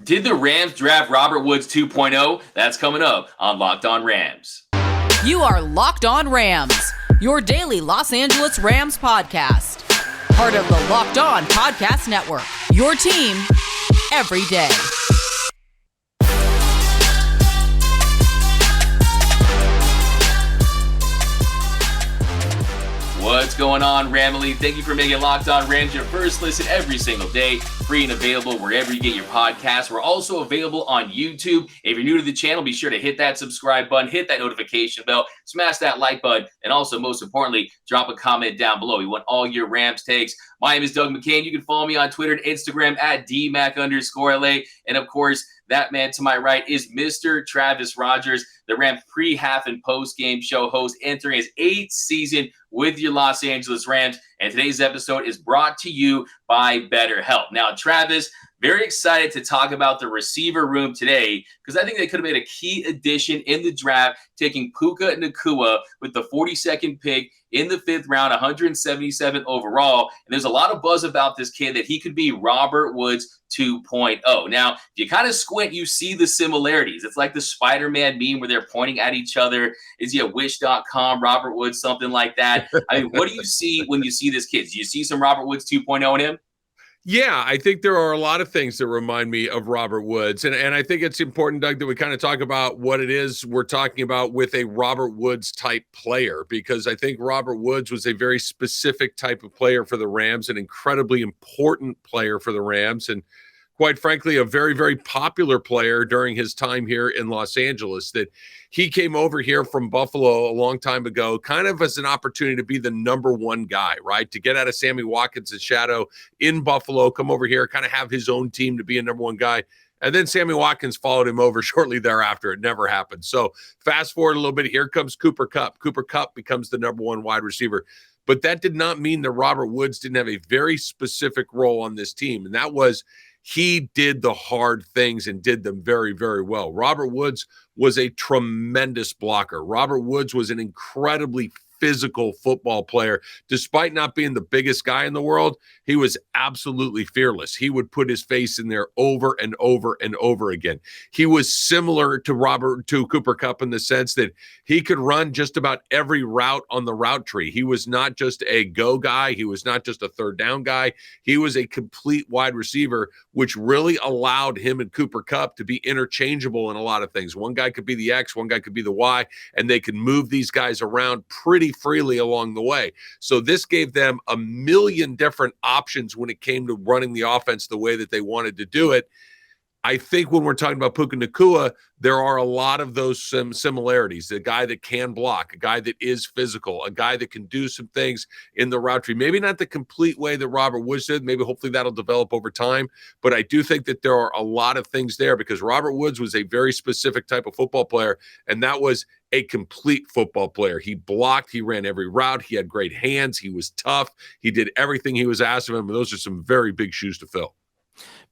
Did the Rams draft Robert Woods 2.0? That's coming up on Locked On Rams. You are Locked On Rams, your daily Los Angeles Rams podcast. Part of the Locked On Podcast Network, your team every day. What's going on, Ramily? Thank you for making Locked On Rams your first listen every single day. Free and available wherever you get your podcasts. We're also available on YouTube. If you're new to the channel, be sure to hit that subscribe button, hit that notification bell, smash that like button, and also, most importantly, drop a comment down below. We want all your Rams takes. My name is Doug McCain. You can follow me on Twitter and Instagram at DMac_LA. And of course, that man to my right is Mr. Travis Rogers, the Rams pre-half and post-game show host, entering his 8th season with your Los Angeles Rams. And today's episode is brought to you by BetterHelp. Now, Travis, very excited to talk about the receiver room today because I think they could have made a key addition in the draft, taking Puka Nacua with the 42nd pick in the 5th round, 177 overall. And there's a lot of buzz about this kid that he could be Robert Woods 2.0. Now, if you kind of squint, you see the similarities. It's like the Spider-Man meme where they're pointing at each other. Is he a Wish.com, Robert Woods, something like that? I mean, what do you see when you see this kid? Do you see some Robert Woods 2.0 in him? Yeah, I think there are a lot of things that remind me of Robert Woods. And I think it's important, Doug, that we kind of talk about what it is we're talking about with a Robert Woods type player, because I think Robert Woods was a very specific type of player for the Rams, an incredibly important player for the Rams, and quite frankly, a very, very popular player during his time here in Los Angeles. That he came over here from Buffalo a long time ago, kind of as an opportunity to be the number one guy, right? To get out of Sammy Watkins' shadow in Buffalo, come over here, kind of have his own team to be a number one guy. And then Sammy Watkins followed him over shortly thereafter. It never happened. So fast forward a little bit. Here comes Cooper Kupp. Cooper Kupp becomes the number one wide receiver. But that did not mean that Robert Woods didn't have a very specific role on this team. And that was, he did the hard things and did them very, very well. Robert Woods was a tremendous blocker. Robert Woods was an incredibly physical football player. Despite not being the biggest guy in the world, he was absolutely fearless. He would put his face in there over and over and over again. He was similar to Cooper Kupp in the sense that he could run just about every route on the route tree. He was not just a go guy. He was not just a third down guy. He was a complete wide receiver, which really allowed him and Cooper Kupp to be interchangeable in a lot of things. One guy could be the X, one guy could be the Y, and they could move these guys around pretty freely along the way. So this gave them a million different options when it came to running the offense the way that they wanted to do it. I think when we're talking about Puka Nacua, there are a lot of those similarities. A guy that can block, a guy that is physical, a guy that can do some things in the route tree. Maybe not the complete way that Robert Woods did. Maybe hopefully that'll develop over time. But I do think that there are a lot of things there because Robert Woods was a very specific type of football player, and that was a complete football player. He blocked, he ran every route, he had great hands, he was tough, he did everything he was asked of him, and those are some very big shoes to fill.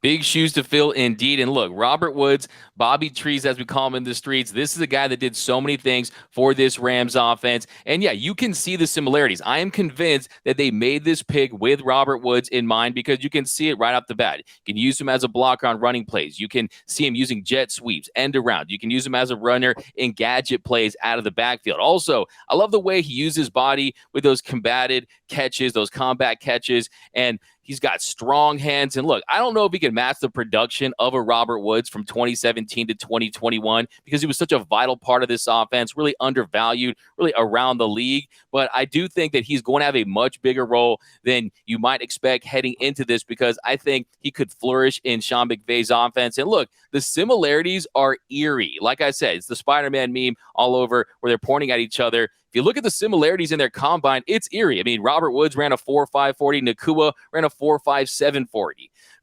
Big shoes to fill indeed. And look, Robert Woods, Bobby Trees, as we call him in the streets, this is a guy that did so many things for this Rams offense. And yeah, you can see the similarities. I am convinced that they made this pick with Robert Woods in mind because you can see it right off the bat. You can use him as a blocker on running plays. You can see him using jet sweeps, end around. You can use him as a runner in gadget plays out of the backfield. Also, I love the way he used his body with those combated catches, those combat catches, and he's got strong hands. And look, I don't know if he can match the production of a Robert Woods from 2017 to 2021 because he was such a vital part of this offense, really undervalued, really around the league. But I do think that he's going to have a much bigger role than you might expect heading into this because I think he could flourish in Sean McVay's offense. And look, the similarities are eerie. Like I said, it's the Spider-Man meme all over where they're pointing at each other. If you look at the similarities in their combine, it's eerie. I mean, Robert Woods ran a 4.5 Nacua ran a 4.5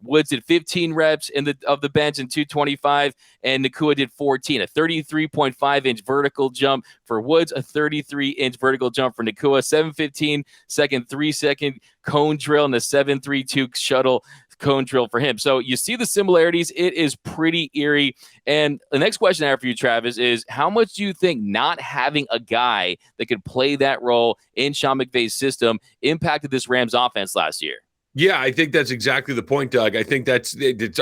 Woods did 15 reps of the bench in 225, and Nacua did 14. A 33.5-inch vertical jump for Woods, a 33-inch vertical jump for Nacua, 7:15 second, 3-second cone drill, and a 7.32 shuttle cone drill for him. So you see the similarities. It is pretty eerie. And the next question I have for you, Travis, is how much do you think not having a guy that could play that role in Sean McVay's system impacted this Rams offense last year? Yeah, I think that's exactly the point, Doug. I think I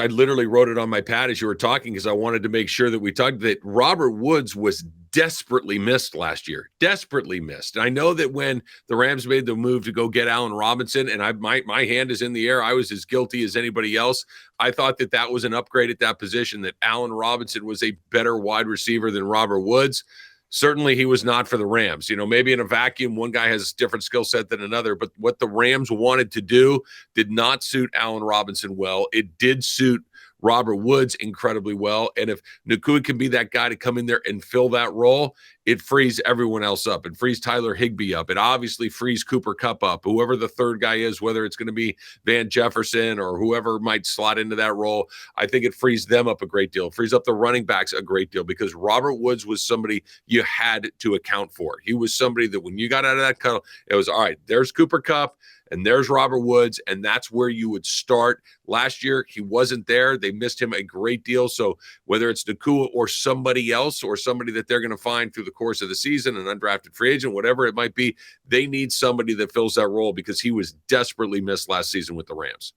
literally wrote it on my pad as you were talking because I wanted to make sure that we talked that Robert Woods was desperately missed last year. Desperately missed. And I know that when the Rams made the move to go get Allen Robinson, and my hand is in the air, I was as guilty as anybody else. I thought that was an upgrade at that position, that Allen Robinson was a better wide receiver than Robert Woods. Certainly he was not for the Rams. Maybe in a vacuum, one guy has a different skill set than another, but what the Rams wanted to do did not suit Allen Robinson well. It did suit Robert Woods incredibly well. And if Nacua can be that guy to come in there and fill that role, it frees everyone else up. It frees Tyler Higbee up. It obviously frees Cooper Kupp up, whoever the third guy is, whether it's going to be Van Jefferson or whoever might slot into that role. I think it frees them up a great deal. It frees up the running backs a great deal because Robert Woods was somebody you had to account for. He was somebody that when you got out of that cuddle, it was, all right, there's Cooper Kupp and there's Robert Woods, and that's where you would start. Last year, he wasn't there. They missed him a great deal. So whether it's Nacua or somebody else or somebody that they're going to find through the course of the season, an undrafted free agent, whatever it might be, they need somebody that fills that role because he was desperately missed last season with the Rams.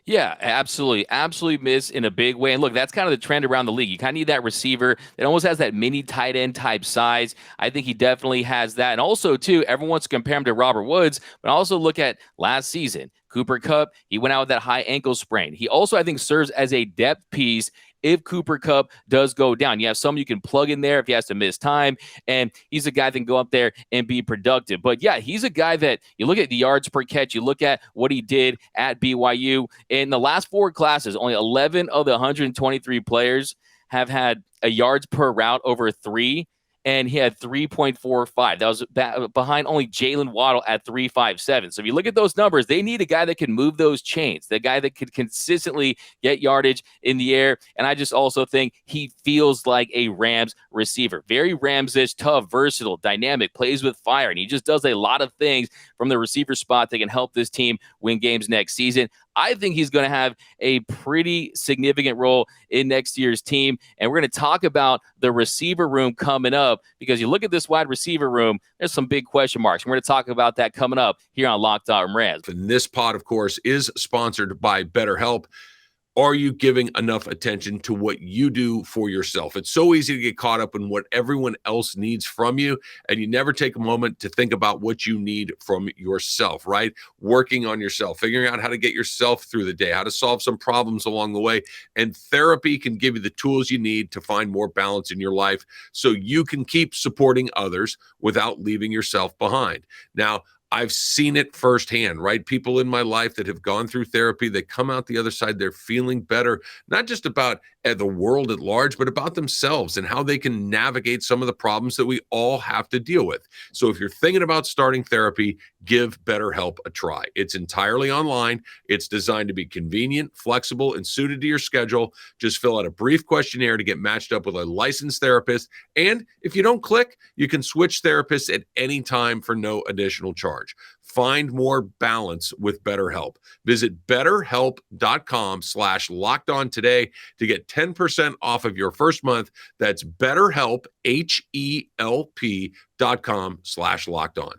Yeah, absolutely. Absolutely miss in a big way. And look, that's kind of the trend around the league. You kind of need that receiver that almost has that mini tight end type size. I think he definitely has that. And also, too, everyone wants to compare him to Robert Woods, but also look at last season. Cooper Kupp, he went out with that high ankle sprain. He also, I think, serves as a depth piece if Cooper Kupp does go down. You have someone you can plug in there if he has to miss time, and he's a guy that can go up there and be productive. But yeah, he's a guy that you look at the yards per catch, you look at what he did at BYU. In the last 4 classes, only 11 of the 123 players have had a yards per route over 3. And he had 3.45. That was behind only Jalen Waddle at 3.57. So if you look at those numbers, they need a guy that can move those chains, the guy that could consistently get yardage in the air. And I just also think he feels like a Rams receiver. Very Rams-ish, tough, versatile, dynamic, plays with fire. And he just does a lot of things from the receiver spot that can help this team win games next season. I think he's going to have a pretty significant role in next year's team. And we're going to talk about the receiver room coming up because you look at this wide receiver room, there's some big question marks. We're going to talk about that coming up here on Locked On Rams. And this pod, of course, is sponsored by BetterHelp. Are you giving enough attention to what you do for yourself? It's so easy to get caught up in what everyone else needs from you, and you never take a moment to think about what you need from yourself, right? Working on yourself, figuring out how to get yourself through the day, how to solve some problems along the way. And therapy can give you the tools you need to find more balance in your life so you can keep supporting others without leaving yourself behind. Now, I've seen it firsthand, right? People in my life that have gone through therapy, they come out the other side, they're feeling better, not just about the world at large, but about themselves and how they can navigate some of the problems that we all have to deal with. So if you're thinking about starting therapy, give BetterHelp a try. It's entirely online. It's designed to be convenient, flexible, and suited to your schedule. Just fill out a brief questionnaire to get matched up with a licensed therapist. And if you don't click, you can switch therapists at any time for no additional charge. Find more balance with BetterHelp. Visit BetterHelp.com/lockedon today to get 10% off of your first month. That's BetterHelp, HELP.com/lockedon.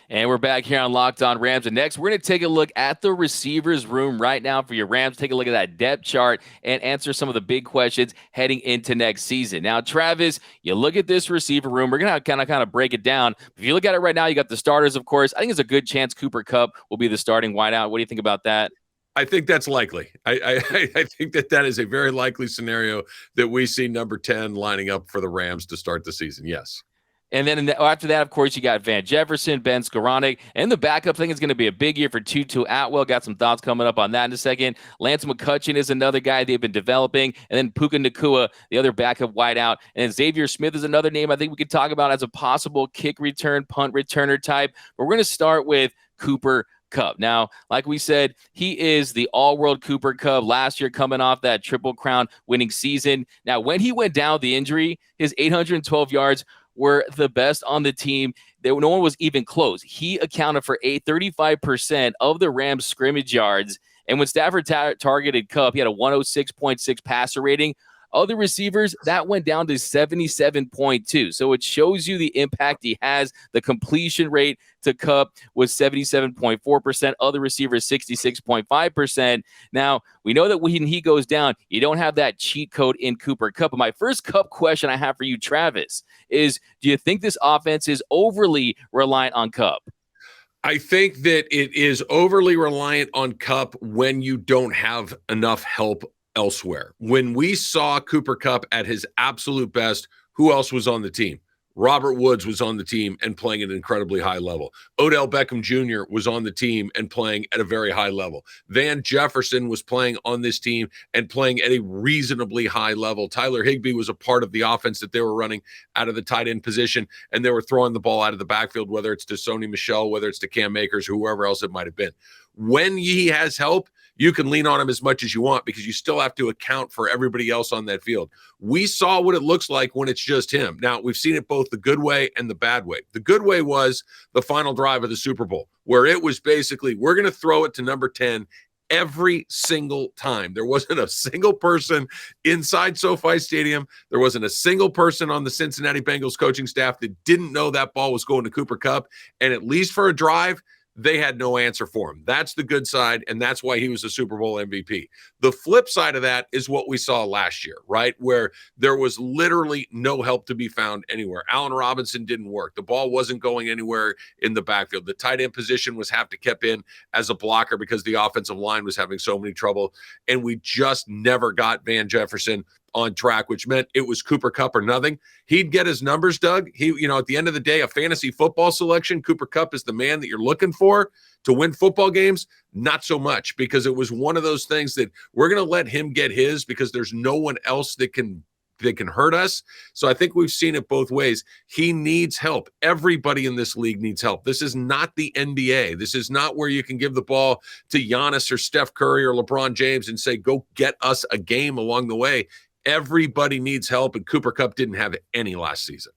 And we're back here on Locked On Rams. And next, we're going to take a look at the receivers room right now for your Rams. Take a look at that depth chart and answer some of the big questions heading into next season. Now, Travis, you look at this receiver room. We're going to kind of break it down. If you look at it right now, you got the starters, of course. I think it's a good chance Cooper Kupp will be the starting wideout. What do you think about that? I think that's likely. I think that is a very likely scenario that we see number 10 lining up for the Rams to start the season. Yes. And then after that, of course, you got Van Jefferson, Ben Skoranek, and the backup thing is going to be a big year for Tutu Atwell. Got some thoughts coming up on that in a second. Lance McCutcheon is another guy they've been developing. And then Puka Nacua, the other backup wideout. And then Xavier Smith is another name I think we could talk about as a possible kick return, punt returner type. But we're going to start with Cooper Kupp. Now, like we said, he is the all-world Cooper Kupp last year coming off that Triple Crown winning season. Now, when he went down with the injury, his 812 yards were the best on the team. No one was even close. He accounted for 35% of the Rams' scrimmage yards. And when Stafford targeted Kupp, he had a 106.6 passer rating. Other receivers, that went down to 77.2. So it shows you the impact he has. The completion rate to Kupp was 77.4%. Other receivers, 66.5%. Now, we know that when he goes down, you don't have that cheat code in Cooper Kupp. But my first Kupp question I have for you, Travis, is do you think this offense is overly reliant on Kupp? I think that it is overly reliant on Kupp when you don't have enough help elsewhere. When we saw Cooper Kupp at his absolute best, who else was on the team? Robert Woods was on the team and playing at an incredibly high level. Odell Beckham Jr. was on the team and playing at a very high level. Van Jefferson was playing on this team and playing at a reasonably high level. Tyler Higbee was a part of the offense that they were running out of the tight end position, and they were throwing the ball out of the backfield, whether it's to Sony Michel, whether it's to Cam Akers, whoever else it might have been. When he has help, you can lean on him as much as you want because you still have to account for everybody else on that field. We saw what it looks like when it's just him. Now, we've seen it both the good way and the bad way. The good way was the final drive of the Super Bowl, where it was basically, we're going to throw it to number 10 every single time. There wasn't a single person inside SoFi Stadium. There wasn't a single person on the Cincinnati Bengals coaching staff that didn't know that ball was going to Cooper Kupp. And at least for a drive, they had no answer for him. That's the good side, and that's why he was a Super Bowl MVP. The flip side of that is what we saw last year, right, where there was literally no help to be found anywhere. Allen Robinson didn't work. The ball wasn't going anywhere in the backfield. The tight end position was have to kept in as a blocker because the offensive line was having so many trouble, and we just never got Van Jefferson on track, which meant it was Cooper Kupp or nothing. He'd get his numbers, Doug. At the end of the day, a fantasy football selection, Cooper Kupp is the man that you're looking for to win football games. Not so much, because it was one of those things that we're going to let him get his because there's no one else that can hurt us. So I think we've seen it both ways. He needs help. Everybody in this league needs help. This is not the NBA. This is not where you can give the ball to Giannis or Steph Curry or LeBron James and say, go get us a game along the way. Everybody needs help, and Cooper Kupp didn't have any last season.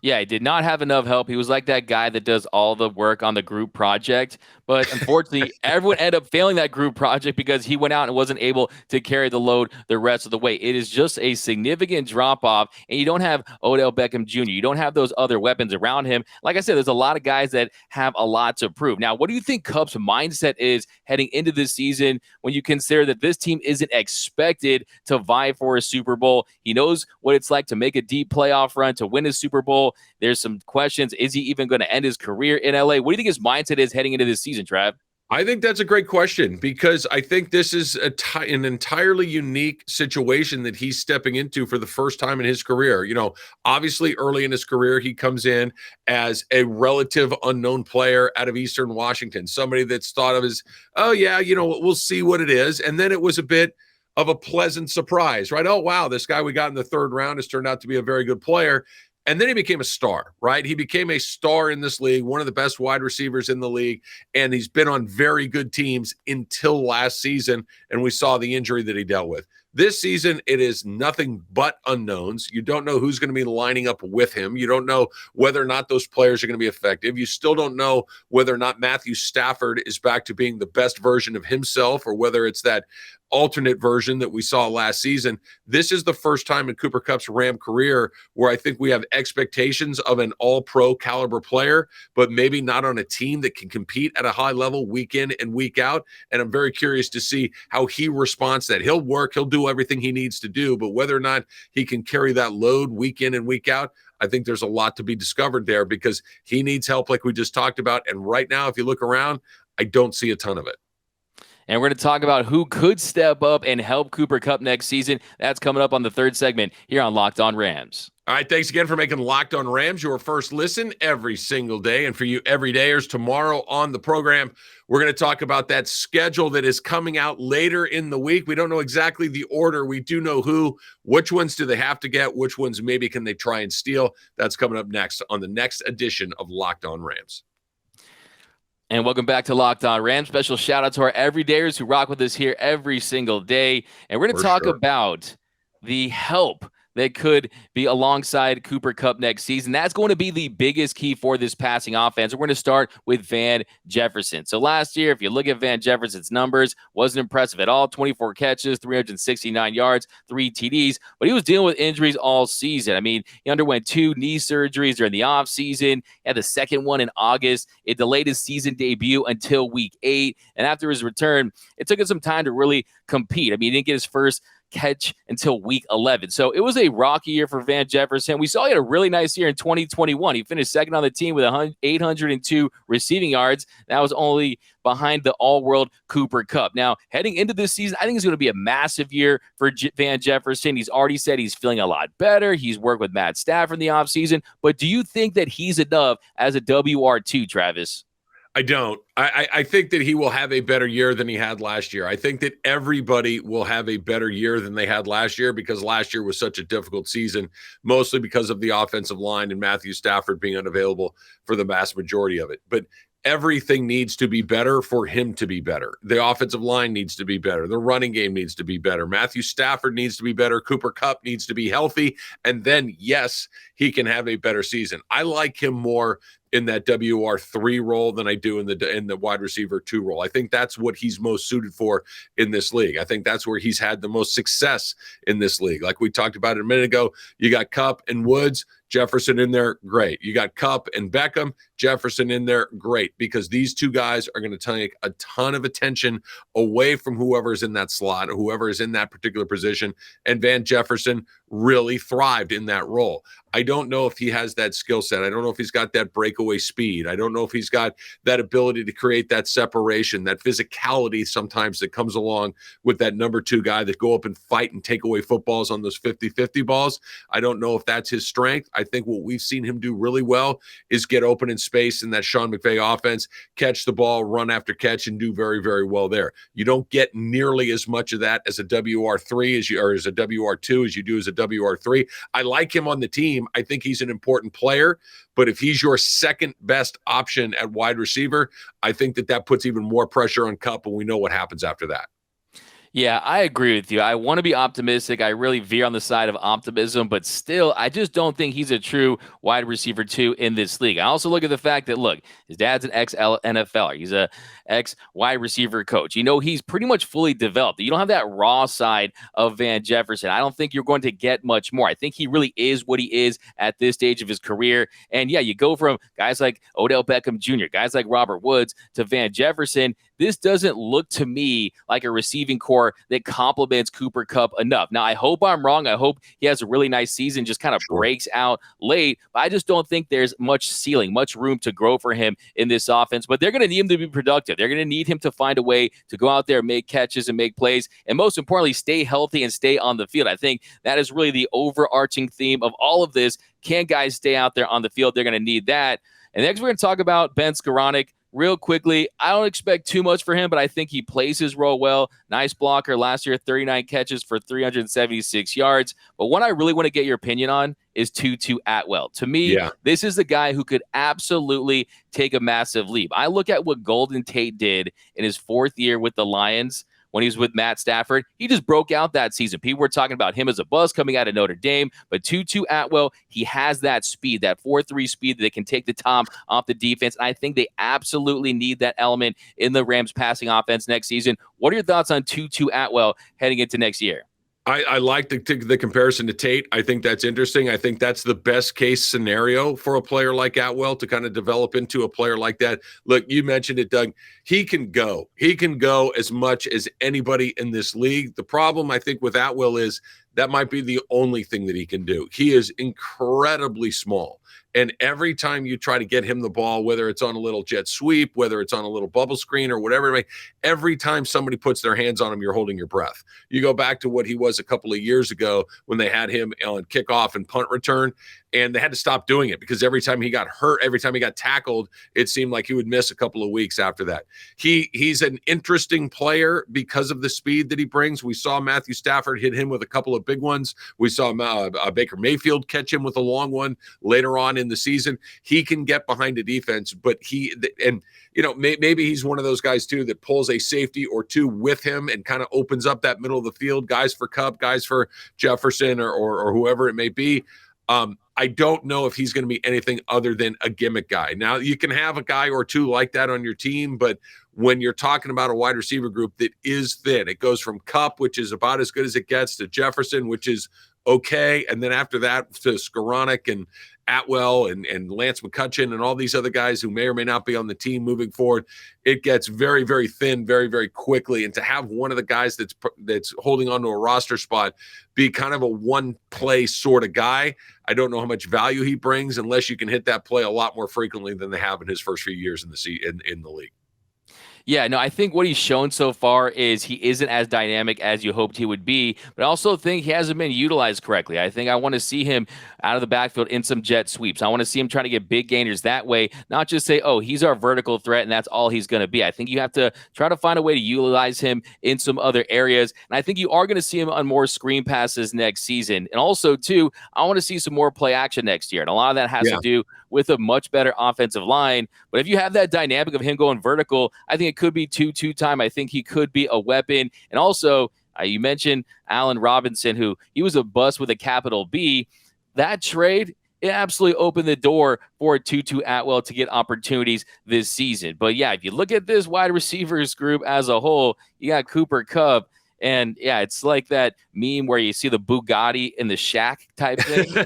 Yeah, he did not have enough help. He was like that guy that does all the work on the group project. But unfortunately, everyone ended up failing that group project because he went out and wasn't able to carry the load the rest of the way. It is just a significant drop-off, and you don't have Odell Beckham Jr. You don't have those other weapons around him. Like I said, there's a lot of guys that have a lot to prove. Now, what do you think Kupp's mindset is heading into this season when you consider that this team isn't expected to vie for a Super Bowl? He knows what it's like to make a deep playoff run, to win a Super Bowl. There's some questions. Is he even going to end his career in LA? What do you think his mindset is heading into this season, Trav? I think that's a great question because I think this is an entirely unique situation that he's stepping into for the first time in his career. Obviously early in his career, he comes in as a relative unknown player out of Eastern Washington, somebody that's thought of as, oh yeah, we'll see what it is. And then it was a bit of a pleasant surprise, right? Oh, wow, this guy we got in the third round has turned out to be a very good player. And then he became a star, right? He became a star in this league, one of the best wide receivers in the league, and he's been on very good teams until last season, and we saw the injury that he dealt with. This season, it is nothing but unknowns. You don't know who's going to be lining up with him. You don't know whether or not those players are going to be effective. You still don't know whether or not Matthew Stafford is back to being the best version of himself or whether it's that alternate version that we saw last season. This is the first time in Cooper Kupp's Ram career where I think we have expectations of an all-pro caliber player, but maybe not on a team that can compete at a high level week in and week out. And I'm very curious to see how he responds to that. He'll work, he'll do everything he needs to do, but whether or not he can carry that load week in and week out, I think there's a lot to be discovered there because he needs help like we just talked about. And right now, if you look around, I don't see a ton of it. And we're going to talk about who could step up and help Cooper Kupp next season. That's coming up on the third segment here on Locked On Rams. All right, thanks again for making Locked On Rams your first listen every single day. And for you everydayers, tomorrow on the program, we're going to talk about that schedule that is coming out later in the week. We don't know exactly the order. We do know who, which ones do they have to get, which ones maybe can they try and steal. That's coming up next on the next edition of Locked On Rams. And welcome back to Locked On Rams. Special shout out to our everydayers who rock with us here every single day. And we're going to talk about the help that could be alongside Cooper Kupp next season. That's going to be the biggest key for this passing offense. We're going to start with Van Jefferson. So last year, if you look at Van Jefferson's numbers, wasn't impressive at all. 24 catches, 369 yards, 3 TDs, but he was dealing with injuries all season. I mean, he underwent 2 knee surgeries during the offseason. He had the second one in August. It delayed his season debut until week 8. And after his return, it took him some time to really compete. I mean, he didn't get his first catch until week 11. So it was a rocky year for Van Jefferson. We saw he had a really nice year in 2021. He finished second on the team with 802 receiving yards. That was only behind the all-world Cooper Kupp. Now, heading into this season, I think it's going to be a massive year for Van Jefferson. He's already said he's feeling a lot better. He's worked with Matt Stafford in the offseason. But do you think that he's enough as a WR2, Travis? I don't. I think that he will have a better year than he had last year. I think that everybody will have a better year than they had last year because last year was such a difficult season, mostly because of the offensive line and Matthew Stafford being unavailable for the vast majority of it. But everything needs to be better for him to be better. The offensive line needs to be better. The running game needs to be better. Matthew Stafford needs to be better. Cooper Kupp needs to be healthy. And then, yes, he can have a better season. I like him more in that WR3 role than I do in the wide receiver 2 role. I think that's what he's most suited for in this league. I think that's where he's had the most success in this league. Like we talked about it a minute ago, you got Kupp and Woods, Jefferson in there, great. You got Kupp and Beckham, Jefferson in there, great, because these two guys are going to take a ton of attention away from whoever's in that slot or whoever is in that particular position, and Van Jefferson really thrived in that role. I don't know if he has that skill set. I don't know if he's got that breakaway speed. I don't know if he's got that ability to create that separation, that physicality sometimes that comes along with that number 2 guy that go up and fight and take away footballs on those 50-50 balls. I don't know if that's his strength. I think what we've seen him do really well is get open in space in that Sean McVay offense, catch the ball, run after catch, and do very, very well there. You don't get nearly as much of that as a WR3 or as a WR2 as you do as a WR3. I like him on the team. I think he's an important player, but if he's your second best option at wide receiver, I think that puts even more pressure on Kupp, and we know what happens after that. Yeah, I agree with you. I want to be optimistic. I really veer on the side of optimism, but still, I just don't think he's a true wide receiver 2 in this league. I also look at the fact that, look, his dad's an ex-NFLer. He's a ex-wide receiver coach. You know, he's pretty much fully developed. You don't have that raw side of Van Jefferson. I don't think you're going to get much more. I think he really is what he is at this stage of his career. And yeah, you go from guys like Odell Beckham Jr., guys like Robert Woods to Van Jefferson. This doesn't look to me like a receiving core that complements Cooper Kupp enough. Now, I hope I'm wrong. I hope he has a really nice season, just kind of breaks out late. But I just don't think there's much ceiling, much room to grow for him in this offense. But they're going to need him to be productive. They're going to need him to find a way to go out there, make catches and make plays, and most importantly, stay healthy and stay on the field. I think that is really the overarching theme of all of this. Can guys stay out there on the field? They're going to need that. And next, we're going to talk about Ben Skoranek. Real quickly, I don't expect too much for him, but I think he plays his role well. Nice blocker last year, 39 catches for 376 yards. But one I really want to get your opinion on is Tutu Atwell. To me, This is the guy who could absolutely take a massive leap. I look at what Golden Tate did in his 4th year with the Lions when he was with Matt Stafford. He just broke out that season. People were talking about him as a buzz coming out of Notre Dame, but Tutu Atwell, he has that speed, that 4.3 speed that can take the top off the defense. And I think they absolutely need that element in the Rams passing offense next season. What are your thoughts on Tutu Atwell heading into next year? I like the comparison to Tate. I think that's interesting. I think that's the best case scenario for a player like Atwell to kind of develop into a player like that. Look, you mentioned it, Doug. He can go. He can go as much as anybody in this league. The problem, I think, with Atwell is that might be the only thing that he can do. He is incredibly small. And every time you try to get him the ball, whether it's on a little jet sweep, whether it's on a little bubble screen or whatever, every time somebody puts their hands on him, you're holding your breath. You go back to what he was a couple of years ago when they had him on kickoff and punt return, and they had to stop doing it because every time he got hurt, every time he got tackled, it seemed like he would miss a couple of weeks after that. He's an interesting player because of the speed that he brings. We saw Matthew Stafford hit him with a couple of big ones. We saw Baker Mayfield catch him with a long one later on in the season. He can get behind a defense, but maybe he's one of those guys too that pulls a safety or two with him and kind of opens up that middle of the field, guys for Kupp, guys for Jefferson or whoever it may be. I don't know if he's going to be anything other than a gimmick guy. Now, you can have a guy or two like that on your team, but when you're talking about a wide receiver group that is thin, it goes from Kupp, which is about as good as it gets, to Jefferson, which is okay, and then after that to Skoranek and Atwell and Lance McCutcheon and all these other guys who may or may not be on the team moving forward. It gets very, very thin very, very quickly. And to have one of the guys that's holding on to a roster spot be kind of a one-play sort of guy, I don't know how much value he brings unless you can hit that play a lot more frequently than they have in his first few years in the league. Yeah, no, I think what he's shown so far is he isn't as dynamic as you hoped he would be, but I also think he hasn't been utilized correctly. I think I want to see him out of the backfield in some jet sweeps. I want to see him trying to get big gainers that way, not just say, oh, he's our vertical threat and that's all he's going to be. I think you have to try to find a way to utilize him in some other areas, and I think you are going to see him on more screen passes next season. And also, too, I want to see some more play action next year, and a lot of that has to do with a much better offensive line. But if you have that dynamic of him going vertical, I think it could be two-time. I think he could be a weapon. And also, you mentioned Allen Robinson, who he was a bust with a capital B. That trade, it absolutely opened the door for Tutu Atwell to get opportunities this season. But yeah, if you look at this wide receivers group as a whole, you got Cooper Kupp. And yeah, it's like that meme where you see the Bugatti in the shack type thing.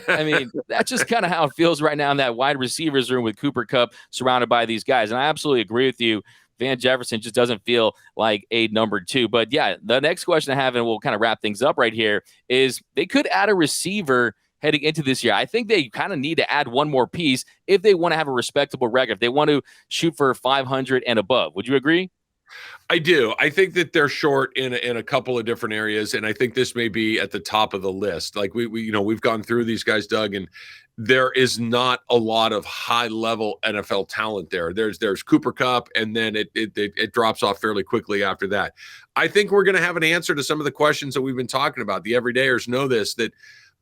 I mean, that's just kind of how it feels right now in that wide receivers room with Cooper Kupp surrounded by these guys. And I absolutely agree with you. Van Jefferson just doesn't feel like a number two. But yeah, the next question I have, and we'll kind of wrap things up right here, is they could add a receiver heading into this year. I think they kind of need to add one more piece if they want to have a respectable record, if they want to shoot for 500 and above. Would you agree? I do. I think that they're short in a couple of different areas, and I think this may be at the top of the list. Like we've gone through these guys, Doug, and there is not a lot of high-level NFL talent there. There's Cooper Kupp, and then it drops off fairly quickly after that. I think we're going to have an answer to some of the questions that we've been talking about. The everydayers know this, that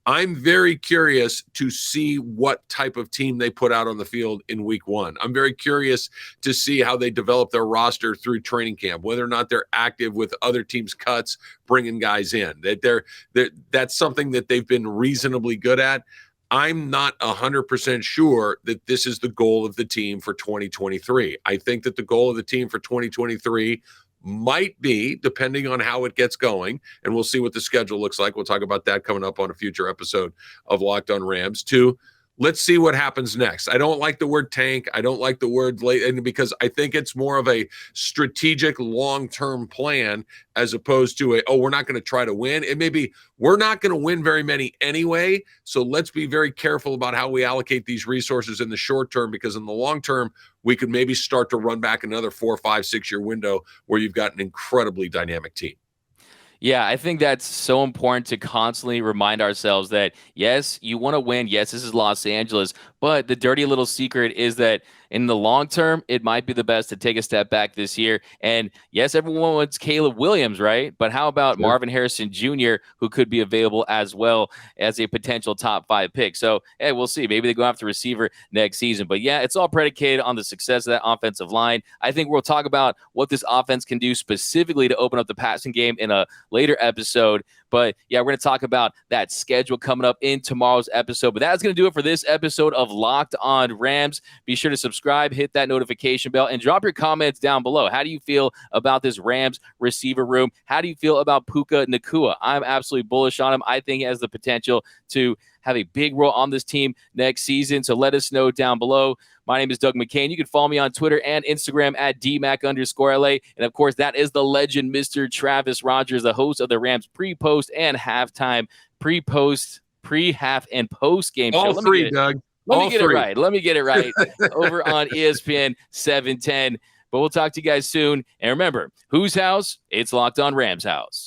I'm very curious to see what type of team they put out on the field in week one. I'm very curious to see how they develop their roster through training camp, whether or not they're active with other teams' cuts, bringing guys in. That's something that they've been reasonably good at. I'm not 100% sure that this is the goal of the team for 2023. I think that the goal of the team for 2023 might be, depending on how it gets going, and we'll see what the schedule looks like. We'll talk about that coming up on a future episode of Locked On Rams. Let's see what happens next. I don't like the word tank. I don't like the word late, and because I think it's more of a strategic long-term plan as opposed to we're not going to try to win. It may be we're not going to win very many anyway, so let's be very careful about how we allocate these resources in the short term, because in the long term, we could maybe start to run back another 4, 5, 6 year window where you've got an incredibly dynamic team. Yeah, I think that's so important to constantly remind ourselves that, yes, you want to win. Yes, this is Los Angeles. But the dirty little secret is that in the long term, it might be the best to take a step back this year. And yes, everyone wants Caleb Williams, right? But how about Marvin Harrison Jr., who could be available as well as a potential top 5 pick? So, hey, we'll see. Maybe they go after receiver next season. But yeah, it's all predicated on the success of that offensive line. I think we'll talk about what this offense can do specifically to open up the passing game in a later episode. But yeah, we're going to talk about that schedule coming up in tomorrow's episode. But that's going to do it for this episode of Locked On Rams. Be sure to subscribe, hit that notification bell, and drop your comments down below. How do you feel about this Rams receiver room? How do you feel about Puka Nacua? I'm absolutely bullish on him. I think he has the potential to have a big role on this team next season. So let us know down below. My name is Doug McCain. You can follow me on Twitter and Instagram at DMac_LA. And of course, that is the legend, Mr. Travis Rogers, the host of the Rams pre-post and halftime, pre-half and post-game show. All three, Doug. Let me get it right over on ESPN 710. But we'll talk to you guys soon. And remember, whose house? It's Locked On Rams house.